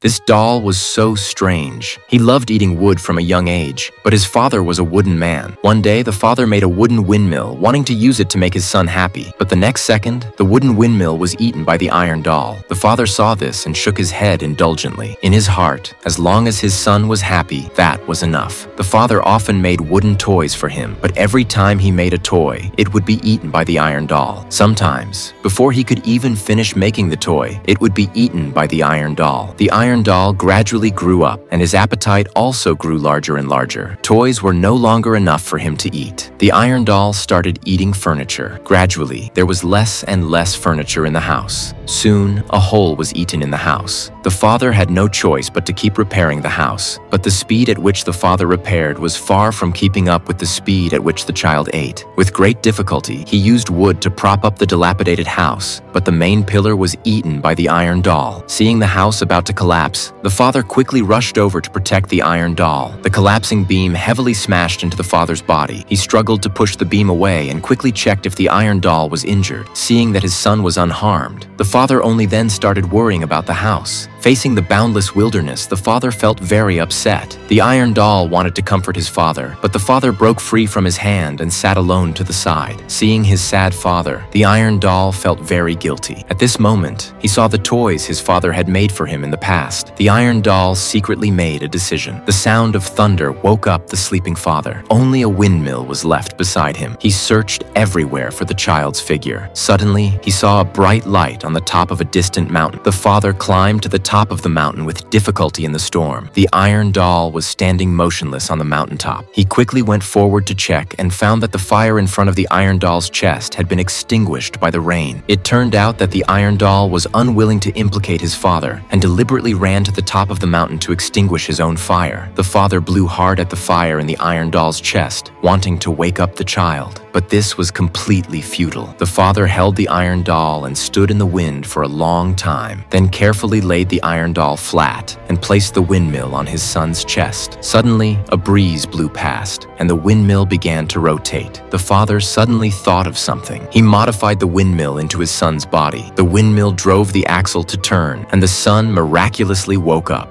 This doll was so strange. He loved eating wood from a young age, but his father was a wooden man. One day, the father made a wooden windmill, wanting to use it to make his son happy. But the next second, the wooden windmill was eaten by the iron doll. The father saw this and shook his head indulgently. In his heart, as long as his son was happy, that was enough. The father often made wooden toys for him, but every time he made a toy, it would be eaten by the iron doll. Sometimes, before he could even finish making the toy, it would be eaten by the iron doll. The iron doll gradually grew up, and his appetite also grew larger and larger. Toys were no longer enough for him to eat. The iron doll started eating furniture. Gradually, there was less and less furniture in the house. Soon, a hole was eaten in the house. The father had no choice but to keep repairing the house, but the speed at which the father repaired was far from keeping up with the speed at which the child ate. With great difficulty, he used wood to prop up the dilapidated house, but the main pillar was eaten by the iron doll. Seeing the house about to collapse, the father quickly rushed over to protect the iron doll. The collapsing beam heavily smashed into the father's body. He struggled to push the beam away and quickly checked if the iron doll was injured. Seeing that his son was unharmed, the father only then started worrying about the house. Facing the boundless wilderness, the father felt very upset. The iron doll wanted to comfort his father, but the father broke free from his hand and sat alone to the side. Seeing his sad father, the iron doll felt very guilty. At this moment, he saw the toys his father had made for him in the past. The iron doll secretly made a decision. The sound of thunder woke up the sleeping father. Only a windmill was left beside him. He searched everywhere for the child's figure. Suddenly, he saw a bright light on the top of a distant mountain. The father climbed to the top of the mountain with difficulty in the storm. The iron doll was standing motionless on the mountaintop. He quickly went forward to check and found that the fire in front of the iron doll's chest had been extinguished by the rain. It turned out that the iron doll was unwilling to implicate his father and deliberately ran to the top of the mountain to extinguish his own fire. The father blew hard at the fire in the iron doll's chest, wanting to wake up the child. But this was completely futile. The father held the iron doll and stood in the wind for a long time, then carefully laid the iron doll flat and placed the windmill on his son's chest. Suddenly, a breeze blew past, and the windmill began to rotate. The father suddenly thought of something. He modified the windmill into his son's body. The windmill drove the axle to turn, and the son miraculously woke up.